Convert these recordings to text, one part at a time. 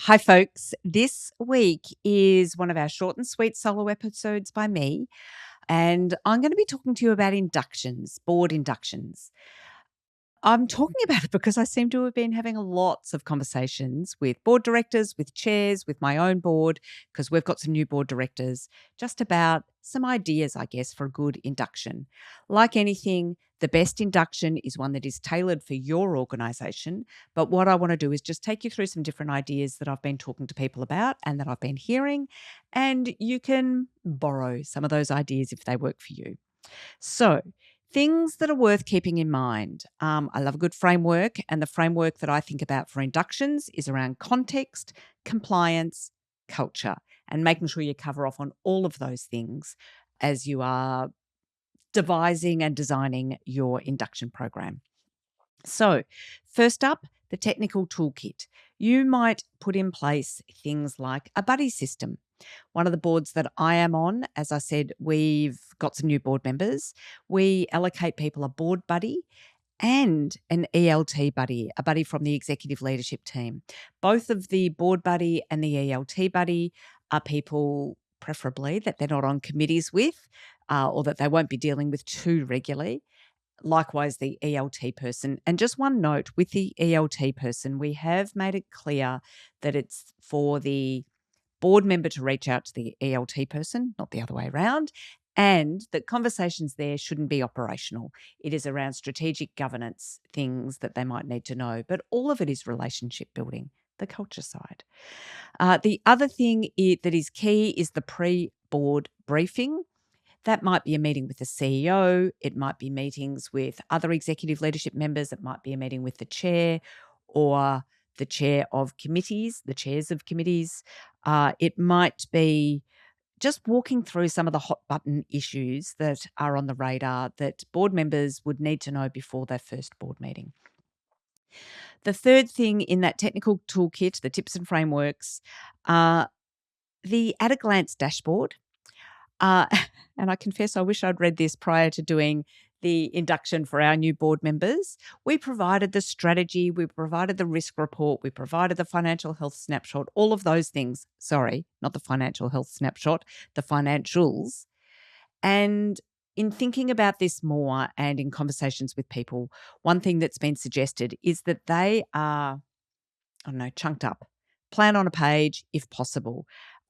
Hi, folks. This week is one of our short and sweet solo episodes by me, and I'm going to be talking to you about inductions, board inductions. I'm talking about it because I seem to have been having lots of conversations with board directors, with chairs, with my own board, because we've got some new board directors, just about some ideas, I guess, for a good induction. Like anything, the best induction is one that is tailored for your organisation. But what I want to do is just take you through some different ideas that I've been talking to people about and that I've been hearing, and you can borrow some of those ideas if they work for you. So, things that are worth keeping in mind. I love a good framework, and the framework that I think about for inductions is around context, compliance, culture, and making sure you cover off on all of those things as you are devising and designing your induction program. So, first up, the technical toolkit. You might put in place things like a buddy system. One of the boards that I am on, as I said, we've got some new board members. We allocate people a board buddy and an ELT buddy, a buddy from the executive leadership team. Both of the board buddy and the ELT buddy are people, preferably, that they're not on committees with or that they won't be dealing with too regularly. Likewise, the ELT person. And just one note with the ELT person, we have made it clear that it's for the board member to reach out to the ELT person, not the other way around, and that conversations there shouldn't be operational. It is around strategic governance things that they might need to know, but all of it is relationship building, the culture side. The other thing that is key is the pre-board briefing. That might be a meeting with the CEO. It might be meetings with other executive leadership members. It might be a meeting with the chair or the chair of committees, the chairs of committees. It might be just walking through some of the hot button issues that are on the radar that board members would need to know before their first board meeting. The third thing in that technical toolkit, the tips and frameworks, the at a glance dashboard. Uh, and I confess I wish I'd read this prior to doing the induction for our new board members. We provided the strategy, we provided the risk report, we provided the financial health snapshot, all of those things. Sorry, not the financial health snapshot, the financials. And in thinking about this more and in conversations with people, one thing that's been suggested is that they are, I don't know, chunked up. Plan on a page if possible,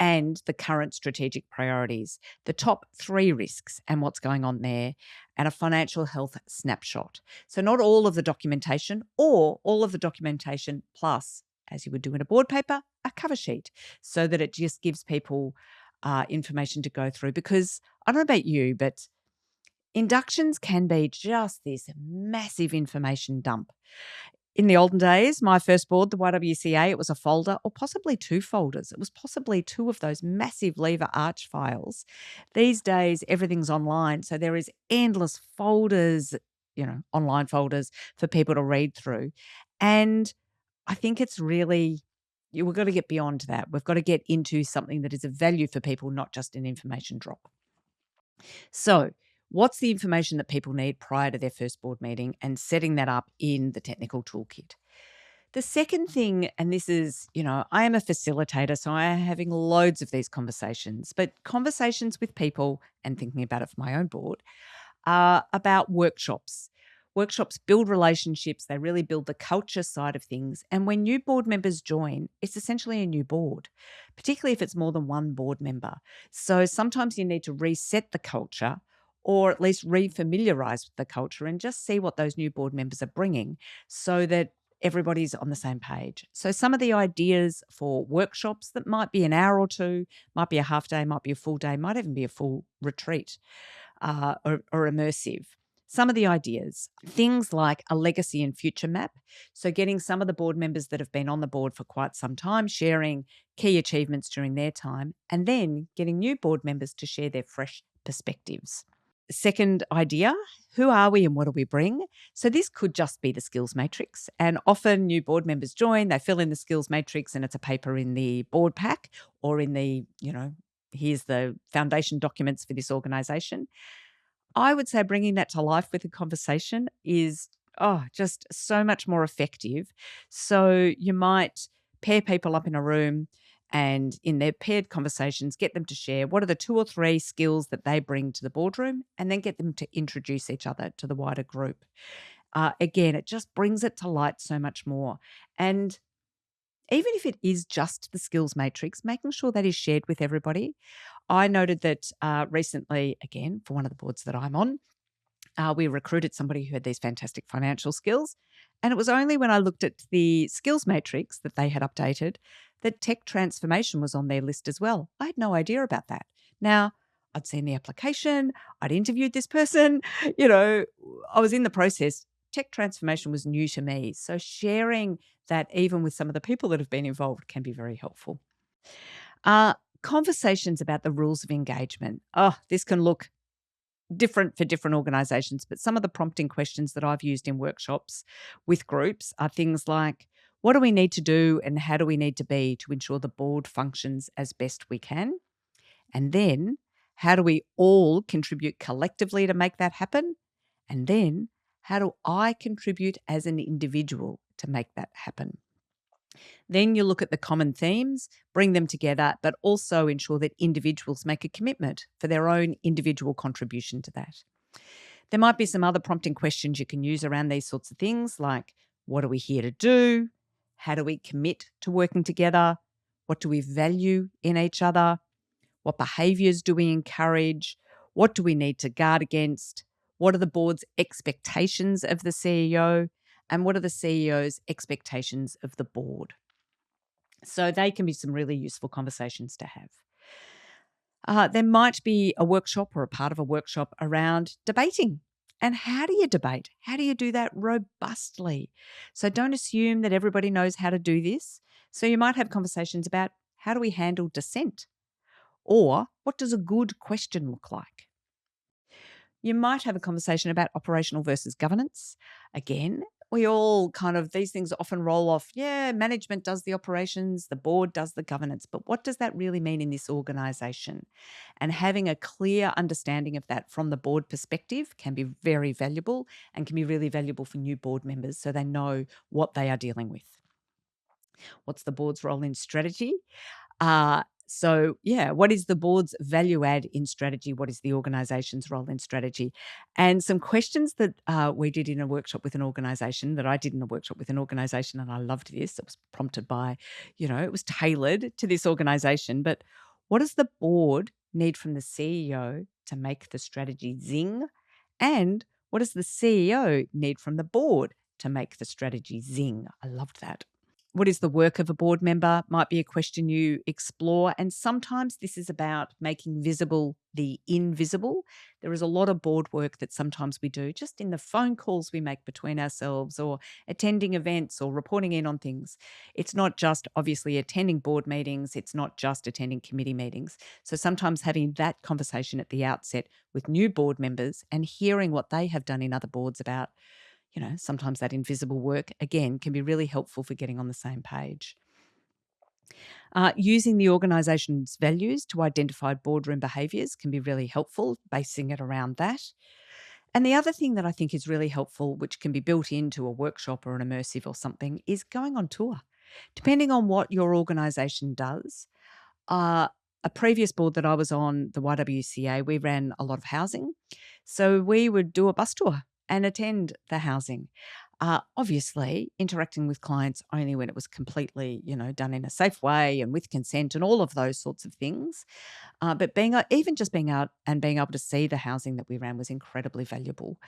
and the current strategic priorities, the top 3 risks and what's going on there, and a financial health snapshot. So, not all of the documentation or all of the documentation plus, as you would do in a board paper, a cover sheet so that it just gives people information to go through. Because I don't know about you, but inductions can be just this massive information dump. In the olden days, my first board, the YWCA, it was a folder or possibly 2 folders. It was possibly 2 of those massive lever arch files. These days, everything's online. So there is endless folders, online folders for people to read through. And I think it's really, we've got to get beyond that. We've got to get into something that is of value for people, not just an information drop. So, what's the information that people need prior to their first board meeting and setting that up in the technical toolkit? The second thing, and this is, I am a facilitator, so I am having loads of these conversations, but conversations with people and thinking about it for my own board are about workshops. Workshops build relationships, they really build the culture side of things. And when new board members join, it's essentially a new board, particularly if it's more than one board member. So sometimes you need to reset the culture or at least refamiliarize with the culture and just see what those new board members are bringing so that everybody's on the same page. So some of the ideas for workshops that might be an hour or two, might be a half day, might be a full day, might even be a full retreat or immersive. Some of the ideas, things like a legacy and future map. So, getting some of the board members that have been on the board for quite some time, sharing key achievements during their time, and then getting new board members to share their fresh perspectives. Second idea, who are we and what do we bring? So, this could just be the skills matrix. And often new board members join, they fill in the skills matrix, and it's a paper in the board pack or in the, here's the foundation documents for this organisation. I would say bringing that to life with a conversation is, just so much more effective. So you might pair people up in a room and in their paired conversations, get them to share what are the 2 or 3 skills that they bring to the boardroom, and then get them to introduce each other to the wider group. Again, it just brings it to light so much more. And even if it is just the skills matrix, making sure that is shared with everybody. I noted that recently, again, for one of the boards that I'm on, we recruited somebody who had these fantastic financial skills. And it was only when I looked at the skills matrix that they had updated that tech transformation was on their list as well. I had no idea about that. Now, I'd seen the application, I'd interviewed this person, I was in the process. Tech transformation was new to me. So sharing that even with some of the people that have been involved can be very helpful. Conversations about the rules of engagement. Oh, this can look different for different organizations, but some of the prompting questions that I've used in workshops with groups are things like, what do we need to do and how do we need to be to ensure the board functions as best we can? And then, how do we all contribute collectively to make that happen? And then, how do I contribute as an individual to make that happen? Then you look at the common themes, bring them together, but also ensure that individuals make a commitment for their own individual contribution to that. There might be some other prompting questions you can use around these sorts of things, like what are we here to do? How do we commit to working together? What do we value in each other? What behaviours do we encourage? What do we need to guard against? What are the board's expectations of the CEO? And what are the CEO's expectations of the board? So they can be some really useful conversations to have. There might be a workshop or a part of a workshop around debating. And how do you debate? How do you do that robustly? So don't assume that everybody knows how to do this. So you might have conversations about how do we handle dissent? Or what does a good question look like? You might have a conversation about operational versus governance. Again, we all these things often roll off. Yeah, management does the operations, the board does the governance. But what does that really mean in this organization? And having a clear understanding of that from the board perspective can be very valuable and can be really valuable for new board members so they know what they are dealing with. What's the board's role in strategy? What is the board's value add in strategy? What is the organization's role in strategy? And some questions that we did in a workshop with an organization, that I did in a workshop with an organization, and I loved this. It was prompted by, it was tailored to this organization. But what does the board need from the CEO to make the strategy zing? And what does the CEO need from the board to make the strategy zing? I loved that. What is the work of a board member might be a question you explore. And sometimes this is about making visible the invisible. There is a lot of board work that sometimes we do just in the phone calls we make between ourselves or attending events or reporting in on things. It's not just obviously attending board meetings. It's not just attending committee meetings. So sometimes having that conversation at the outset with new board members and hearing what they have done in other boards about sometimes that invisible work, again, can be really helpful for getting on the same page. Using the organisation's values to identify boardroom behaviours can be really helpful, basing it around that. And the other thing that I think is really helpful, which can be built into a workshop or an immersive or something, is going on tour. Depending on what your organisation does, a previous board that I was on, the YWCA, we ran a lot of housing. So we would do a bus tour and attend the housing. Obviously, interacting with clients only when it was completely, done in a safe way and with consent and all of those sorts of things. But even just being out and being able to see the housing that we ran was incredibly valuable.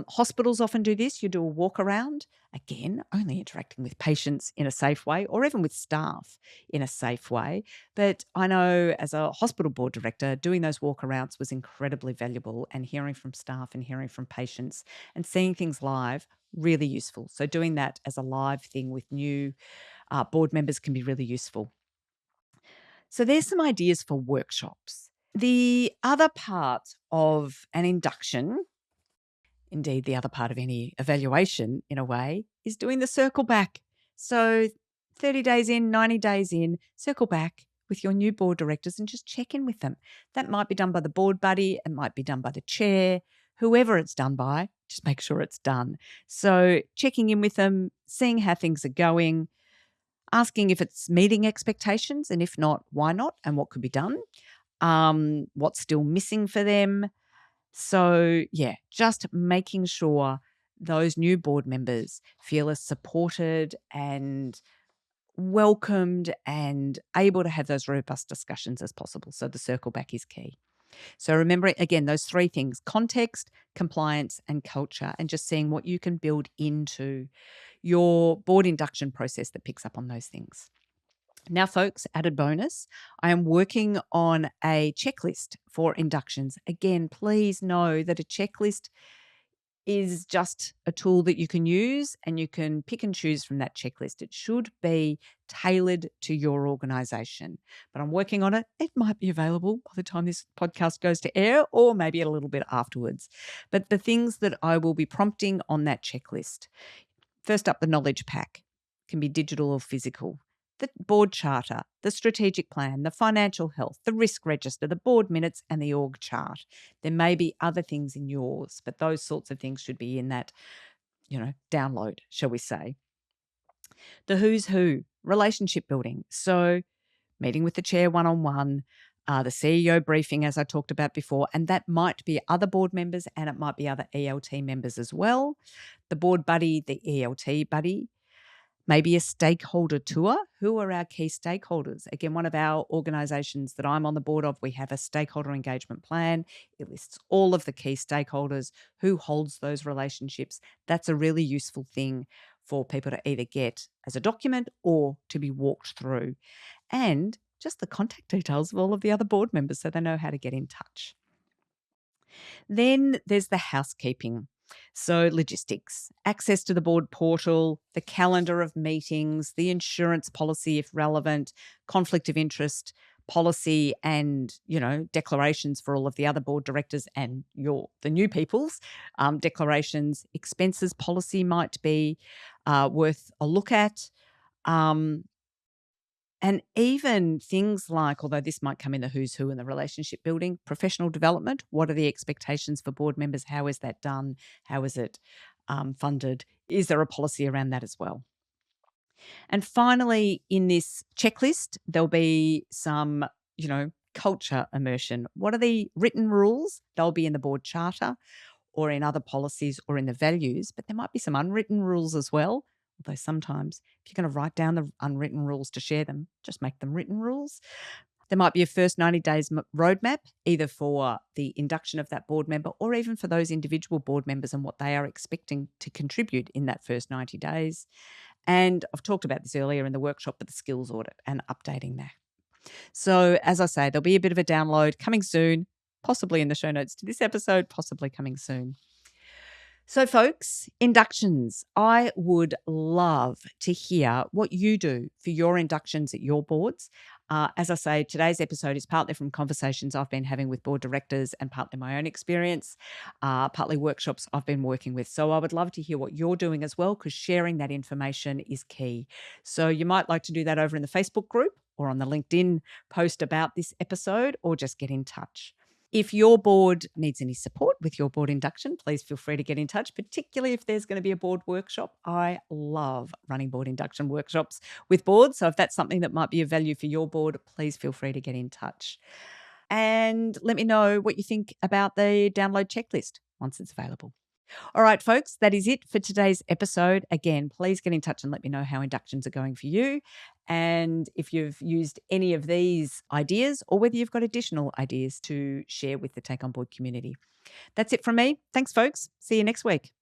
Hospitals often do this. You do a walk around, again, only interacting with patients in a safe way or even with staff in a safe way. But I know as a hospital board director, doing those walk arounds was incredibly valuable, and hearing from staff and hearing from patients and seeing things live, really useful. So doing that as a live thing with new board members can be really useful. So there's some ideas for workshops. The other part of an induction, indeed, the other part of any evaluation, in a way, is doing the circle back. So 30 days in, 90 days in, circle back with your new board directors and just check in with them. That might be done by the board buddy. It might be done by the chair. Whoever it's done by, just make sure it's done. So checking in with them, seeing how things are going. asking if it's meeting expectations, and if not, why not, and what could be done, what's still missing for them. So, yeah, just making sure those new board members feel as supported and welcomed and able to have those robust discussions as possible. So the circle back is key. So remember, again, those three things: context, compliance, and culture, and just seeing what you can build into your board induction process that picks up on those things. Now, folks, added bonus, I am working on a checklist for inductions. Again, please know that a checklist is just a tool that you can use, and you can pick and choose from that checklist. It should be tailored to your organization, but I'm working on it. It might be available by the time this podcast goes to air, or maybe a little bit afterwards. But the things that I will be prompting on that checklist: first up, the knowledge pack can be digital or physical. The board charter, the strategic plan, the financial health, the risk register, the board minutes, and the org chart. There may be other things in yours, but those sorts of things should be in that, download, shall we say. The who's who, relationship building. So meeting with the chair one-on-one, the CEO briefing, as I talked about before, and that might be other board members and it might be other ELT members as well. The board buddy, the ELT buddy. Maybe a stakeholder tour. Who are our key stakeholders? Again, one of our organisations that I'm on the board of, we have a stakeholder engagement plan. It lists all of the key stakeholders, who holds those relationships. That's a really useful thing for people to either get as a document or to be walked through. And just the contact details of all of the other board members so they know how to get in touch. Then there's the housekeeping. So logistics, access to the board portal, the calendar of meetings, the insurance policy if relevant, conflict of interest policy, and, declarations for all of the other board directors and the new people's declarations. Expenses policy might be worth a look at. And even things like, although this might come in the who's who in the relationship building, professional development. What are the expectations for board members? How is that done? How is it funded? Is there a policy around that as well? And finally, in this checklist, there'll be some, culture immersion. What are the written rules? They'll be in the board charter or in other policies or in the values, but there might be some unwritten rules as well. Although sometimes if you're going to write down the unwritten rules to share them, just make them written rules. There might be a first 90 days roadmap, either for the induction of that board member or even for those individual board members and what they are expecting to contribute in that first 90 days. And I've talked about this earlier in the workshop, but the skills audit and updating that. So as I say, there'll be a bit of a download coming soon, possibly in the show notes to this episode, possibly coming soon. So, folks, inductions. I would love to hear what you do for your inductions at your boards. As I say, today's episode is partly from conversations I've been having with board directors and partly my own experience, partly workshops I've been working with. So I would love to hear what you're doing as well, because sharing that information is key. So you might like to do that over in the Facebook group or on the LinkedIn post about this episode, or just get in touch. If your board needs any support with your board induction, please feel free to get in touch, particularly if there's going to be a board workshop. I love running board induction workshops with boards. So if that's something that might be of value for your board, please feel free to get in touch. And let me know what you think about the download checklist once it's available. All right, folks, that is it for today's episode. Again, please get in touch and let me know how inductions are going for you, and if you've used any of these ideas or whether you've got additional ideas to share with the Take On Board community. That's it from me. Thanks, folks. See you next week.